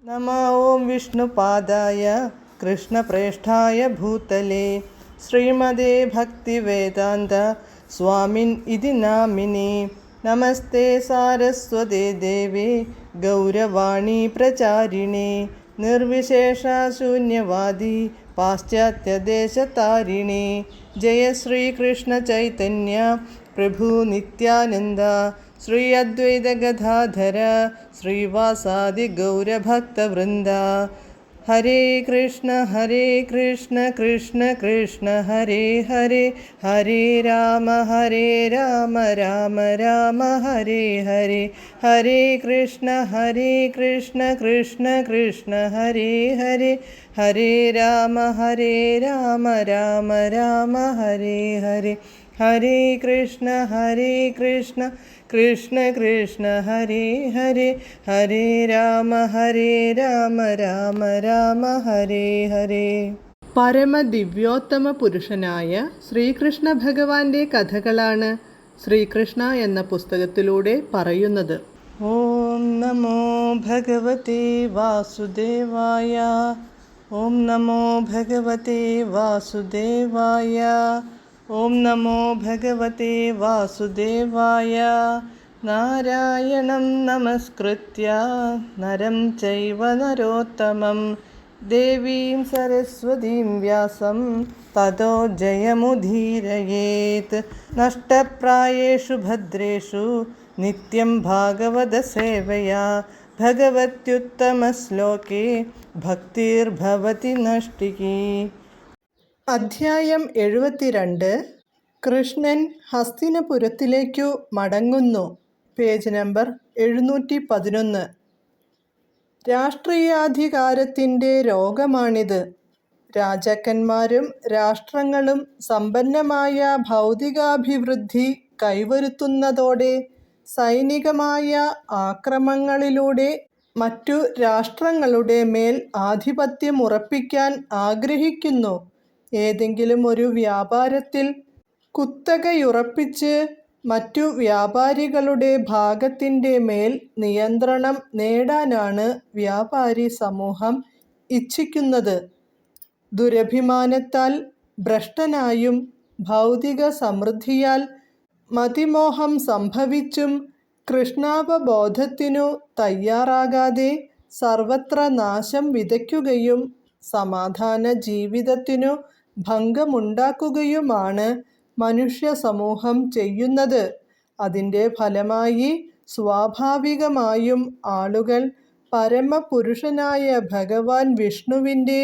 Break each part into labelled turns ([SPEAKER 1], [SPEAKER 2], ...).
[SPEAKER 1] नमः ॐ विष्णुपादाय कृष्णप्रेष्ठाय भूतले श्रीमदे भक्तिवेदान्त स्वामिन् इति नामिने। नमस्ते सारस्वते देवे गौरवाणी प्रचारिणे निर्विशेषशून्यवादी पाश्चात्यदेशतारिणे। जय श्रीकृष्ण चैतन्य प्रभु नित्यानन्द श्री अद्वैत गदाधर श्रीवासादि गौरभक्तवृन्द। हरे कृष्ण कृष्ण कृष्ण हरे हरे, हरे राम राम राम हरे हरे। हरे कृष्ण कृष्ण कृष्ण हरे हरे, हरे राम राम राम हरे हरे। हरे कृष्ण कृष्ण कृष्ण हरे हरे, हरे राम राम हरे हरे. പരമദിവ്യോത്തമ പുരുഷനായ ശ്രീകൃഷ്ണ ഭഗവാന്റെ കഥകളാണ് ശ്രീകൃഷ്ണ എന്ന പുസ്തകത്തിലൂടെ പറയുന്നത്. ഓം നമോ ഭഗവതേ വാസുദേവായ, ഓം നമോ ഭഗവതേ വാസുദേവായ, ഓം നമോ ഭഗവതേ വാസുദേവായ. നാരായണം നമസ്കൃത്യ നരം ചൈവ നരോത്തമം ദേവീം സരസ്വതീം വ്യാസം തതോ ജയമുദീരയേത്. നഷ്ടപ്രായേഷു ഭദ്രേഷു നിത്യം ഭാഗവത സേവയാ ഭഗവത്യുത്തമശ്ലോകേ ഭക്തിർഭവതി നഷ്ടികീ. അധ്യായം 72. കൃഷ്ണൻ ഹസ്തിനപുരത്തിലേക്കു മടങ്ങുന്നു. Page number 711. രാഷ്ട്രീയാധികാരത്തിൻ്റെ രോഗമാണിത്. രാജാക്കന്മാരും രാഷ്ട്രങ്ങളും സമ്പന്നമായ ഭൗതികാഭിവൃദ്ധി കൈവരുത്തുന്നതോടെ സൈനികമായ ആക്രമണങ്ങളിലൂടെ മറ്റു രാഷ്ട്രങ്ങളുടെ മേൽ ആധിപത്യം ഉറപ്പിക്കാൻ ആഗ്രഹിക്കുന്നു. ഏതെങ്കിലും ഒരു വ്യാപാരത്തിൽ കുത്തകയുറപ്പിച്ച് മറ്റു വ്യാപാരികളുടെ ഭാഗത്തിൻ്റെ മേൽ നിയന്ത്രണം നേടാനാണ് വ്യാപാരി സമൂഹം ഇച്ഛിക്കുന്നത്. ദുരഭിമാനത്താൽ ഭ്രഷ്ടനായും ഭൗതിക സമൃദ്ധിയാൽ മതിമോഹം സംഭവിച്ചും കൃഷ്ണാവബോധത്തിനു തയ്യാറാകാതെ സർവത്ര നാശം വിതയ്ക്കുകയും സമാധാന ജീവിതത്തിനു ഭംഗമുണ്ടാക്കുകയുമാണ് മനുഷ്യ സമൂഹം ചെയ്യുന്നത്. അതിൻ്റെ ഫലമായി സ്വാഭാവികമായും ആളുകൾ പരമപുരുഷനായ ഭഗവാൻ വിഷ്ണുവിൻ്റെ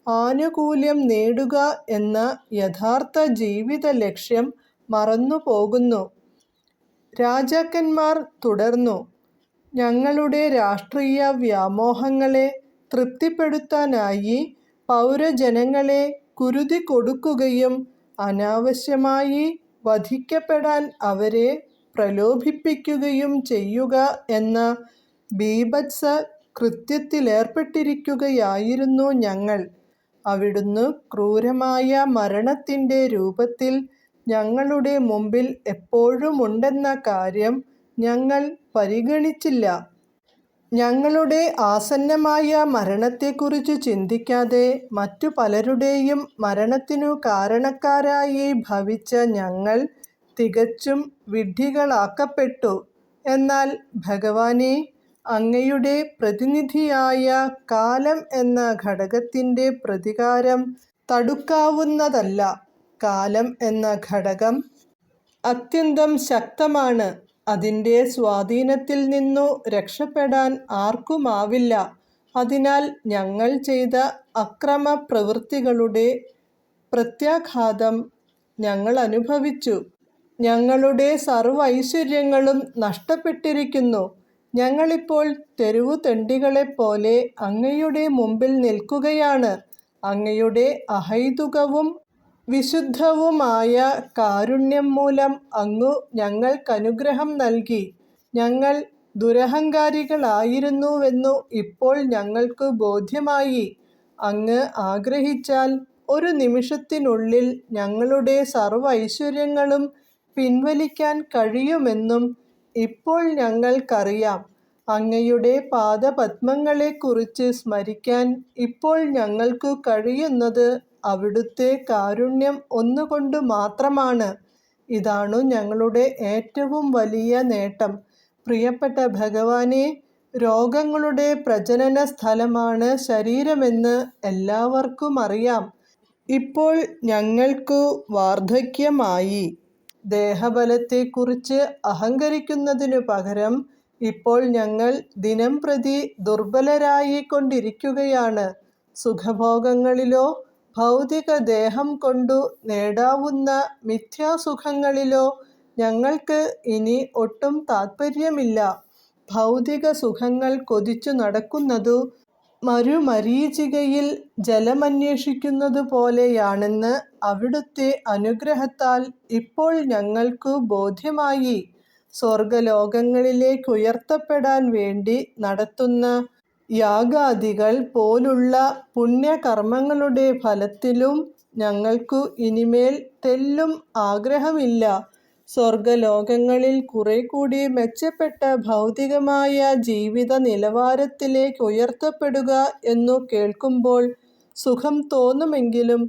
[SPEAKER 1] ആനുകൂല്യം നേടുക എന്ന യഥാർത്ഥ ജീവിത ലക്ഷ്യം മറന്നുപോകുന്നു. രാജാക്കന്മാർ തുടർന്നു, ഞങ്ങളുടെ രാഷ്ട്രീയ വ്യാമോഹങ്ങളെ തൃപ്തിപ്പെടുത്താനായി പൗരജനങ്ങളെ കുരുതി കൊടുക്കുകയും അനാവശ്യമായി വധിക്കപ്പെടാൻ അവരെ പ്രലോഭിപ്പിക്കുകയും ചെയ്യുക എന്ന ബീഭത്സ കൃത്യത്തിലേർപ്പെട്ടിരിക്കുകയായിരുന്നു ഞങ്ങൾ. അവിടുന്ന് ക്രൂരമായ മരണത്തിൻ്റെ രൂപത്തിൽ ഞങ്ങളുടെ മുമ്പിൽ എപ്പോഴുമുണ്ടെന്ന കാര്യം ഞങ്ങൾ പരിഗണിച്ചില്ല. ഞങ്ങളുടെ ആസന്നമായ മരണത്തെക്കുറിച്ച് ചിന്തിക്കാതെ മറ്റു പലരുടെയും മരണത്തിനു കാരണക്കാരായി ഭവിച്ച ഞങ്ങൾ തികച്ചും വിഡ്ഢികളാക്കപ്പെട്ടു. എന്നാൽ ഭഗവാനേ, അങ്ങയുടെ പ്രതിനിധിയായ കാലം എന്ന ഘടകത്തിൻ്റെ പ്രതികാരം തടുക്കാവുന്നതല്ല. കാലം എന്ന ഘടകം അത്യന്തം ശക്തമാണ്. അതിൻ്റെ സ്വാധീനത്തിൽ നിന്നു രക്ഷപ്പെടാൻ ആർക്കുമാവില്ല. അതിനാൽ ഞങ്ങൾ ചെയ്ത അക്രമപ്രവൃത്തികളുടെ പ്രത്യാഘാതം ഞങ്ങൾ അനുഭവിച്ചു. ഞങ്ങളുടെ സർവ്വൈശ്വര്യങ്ങളും നഷ്ടപ്പെട്ടിരിക്കുന്നു. ഞങ്ങളിപ്പോൾ തെരുവുതെണ്ടികളെപ്പോലെ അങ്ങയുടെ മുമ്പിൽ നിൽക്കുകയാണ്. അങ്ങയുടെ അഹൈതുകവും വിശുദ്ധവുമായ കാരുണ്യം മൂലം അങ്ങു ഞങ്ങൾക്കനുഗ്രഹം നൽകി. ഞങ്ങൾ ദുരഹങ്കാരികളായിരുന്നുവെന്നു ഇപ്പോൾ ഞങ്ങൾക്ക് ബോധ്യമായി. അങ്ങ് ആഗ്രഹിച്ചാൽ ഒരു നിമിഷത്തിനുള്ളിൽ ഞങ്ങളുടെ സർവ്വൈശ്വര്യങ്ങളും പിൻവലിക്കാൻ കഴിയുമെന്നും ഇപ്പോൾ ഞങ്ങൾക്കറിയാം. അങ്ങയുടെ പാദപത്മങ്ങളെക്കുറിച്ച് സ്മരിക്കാൻ ഇപ്പോൾ ഞങ്ങൾക്കു കഴിയുന്നത് അവിടുത്തെ കാരുണ്യം ഒന്നുകൊണ്ട് മാത്രമാണ്. ഇതാണു ഞങ്ങളുടെ ഏറ്റവും വലിയ നേട്ടം. പ്രിയപ്പെട്ട ഭഗവാനെ, രോഗങ്ങളുടെ പ്രജനന സ്ഥലമാണ് ശരീരമെന്ന് എല്ലാവർക്കും അറിയാം. ഇപ്പോൾ ഞങ്ങൾക്കു വാർദ്ധക്യമായി. ദേഹബലത്തെക്കുറിച്ച് അഹങ്കരിക്കുന്നതിനു പകരം ഇപ്പോൾ ഞങ്ങൾ ദിനംപ്രതി ദുർബലരായിക്കൊണ്ടിരിക്കുകയാണ്. സുഖഭോഗങ്ങളിലോ ഭൗതിക ദേഹം കൊണ്ടു നേടാവുന്ന മിഥ്യാസുഖങ്ങളിലോ ഞങ്ങൾക്ക് ഇനി ഒട്ടും താൽപ്പര്യമില്ല. ഭൗതിക സുഖങ്ങൾ കൊതിച്ചു നടക്കുന്നതു മരുമരീചികയിൽ ജലമന്വേഷിക്കുന്നതുപോലെയാണെന്ന് അവിടുത്തെ അനുഗ്രഹത്താൽ ഇപ്പോൾ ഞങ്ങൾക്കു ബോധ്യമായി. സ്വർഗലോകങ്ങളിലേക്കുയർത്തപ്പെടാൻ വേണ്ടി നടത്തുന്ന യാഗാദികൾ പോലുള്ള പുണ്യകർമ്മങ്ങളുടെ ഫലത്തിലും ഞങ്ങൾക്കു ഇനിമേൽ തെല്ലും ആഗ്രഹമില്ല. സ്വർഗലോകങ്ങളിൽ കുറേക്കൂടി മെച്ചപ്പെട്ട ഭൗതികമായ ജീവിത നിലവാരത്തിലേക്കുയർത്തപ്പെടുക എന്നു കേൾക്കുമ്പോൾ സുഖം തോന്നുമെങ്കിലും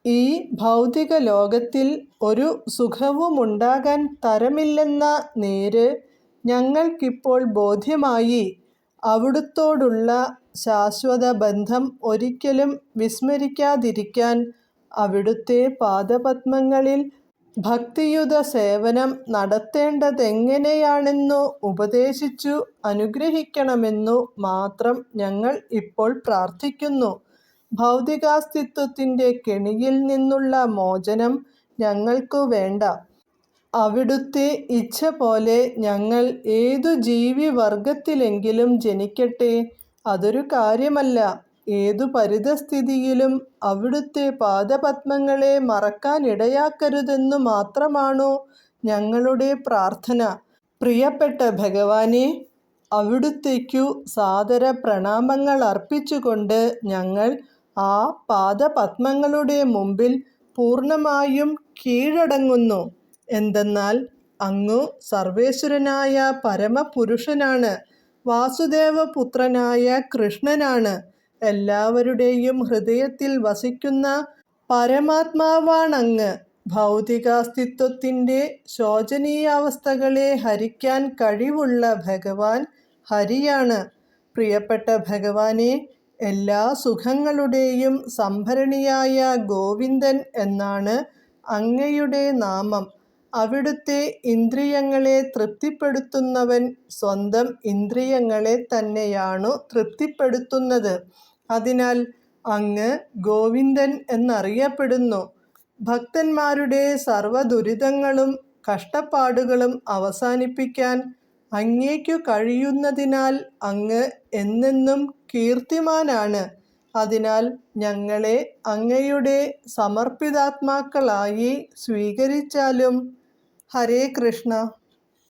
[SPEAKER 1] ഈ ഭൗതിക ലോകത്തിൽ ഒരു സുഖവുമുണ്ടാകാൻ തരമില്ലെന്ന നേര് ഞങ്ങൾക്കിപ്പോൾ ബോധ്യമായി. അവിടുത്തോടുള്ള ശാശ്വത ബന്ധം ഒരിക്കലും വിസ്മരിക്കാതിരിക്കാൻ അവിടുത്തെ പാദപത്മങ്ങളിൽ ഭക്തിയുത സേവനം നടത്തേണ്ടതെങ്ങനെയാണെന്നു ഉപദേശിച്ചു അനുഗ്രഹിക്കണമെന്നു മാത്രം ഞങ്ങൾ ഇപ്പോൾ പ്രാർത്ഥിക്കുന്നു. ഭൗതികാസ്തിത്വത്തിൻ്റെ കെണിയിൽ നിന്നുള്ള മോചനം ഞങ്ങൾക്കു വേണ്ട. അവിടുത്തെ ഇച്ഛ പോലെ ഞങ്ങൾ ഏതു ജീവിവർഗത്തിലെങ്കിലും ജനിക്കട്ടെ, അതൊരു കാര്യമല്ല. ഏതു പരിതസ്ഥിതിയിലും അവിടുത്തെ പാദപത്മങ്ങളെ മറക്കാനിടയാക്കരുതെന്നു മാത്രമാണു ഞങ്ങളുടെ പ്രാർത്ഥന. പ്രിയപ്പെട്ട ഭഗവാനെ, അവിടുത്തേക്കു സാദര പ്രണാമങ്ങൾ അർപ്പിച്ചുകൊണ്ട് ഞങ്ങൾ ആ പാദപത്മങ്ങളുടെ മുമ്പിൽ പൂർണ്ണമായും കീഴടങ്ങുന്നു. എന്തെന്നാൽ അങ്ങു സർവേശ്വരനായ പരമപുരുഷനാണ്, വാസുദേവപുത്രനായ കൃഷ്ണനാണ്, എല്ലാവരുടെയും ഹൃദയത്തിൽ വസിക്കുന്ന പരമാത്മാവാണങ്ങ്. ഭൗതികാസ്തിത്വത്തിൻ്റെ ശോചനീയാവസ്ഥകളെ ഹരിക്കാൻ കഴിവുള്ള ഭഗവാൻ ഹരിയാണ്. പ്രിയപ്പെട്ട ഭഗവാനെ, എല്ലാ സുഖങ്ങളുടെയും സംഭരണിയായ ഗോവിന്ദൻ എന്നാണ് അങ്ങയുടെ നാമം. അവിടുത്തെ ഇന്ദ്രിയങ്ങളെ തൃപ്തിപ്പെടുത്തുന്നവൻ സ്വന്തം ഇന്ദ്രിയങ്ങളെ തന്നെയാണു തൃപ്തിപ്പെടുത്തുന്നത്. അതിനാൽ അങ്ങ് ഗോവിന്ദൻ എന്നറിയപ്പെടുന്നു. ഭക്തന്മാരുടെ സർവ്വദുരിതങ്ങളും കഷ്ടപ്പാടുകളും അവസാനിപ്പിക്കാൻ അങ്ങേക്കു കഴിയുന്നതിനാൽ അങ്ങ് എന്നെന്നും കീർത്തിമാനാണ്. അതിനാൽ ഞങ്ങളെ അങ്ങയുടെ സമർപ്പിതാത്മാക്കളായി സ്വീകരിച്ചാലും. ഹരേ കൃഷ്ണ.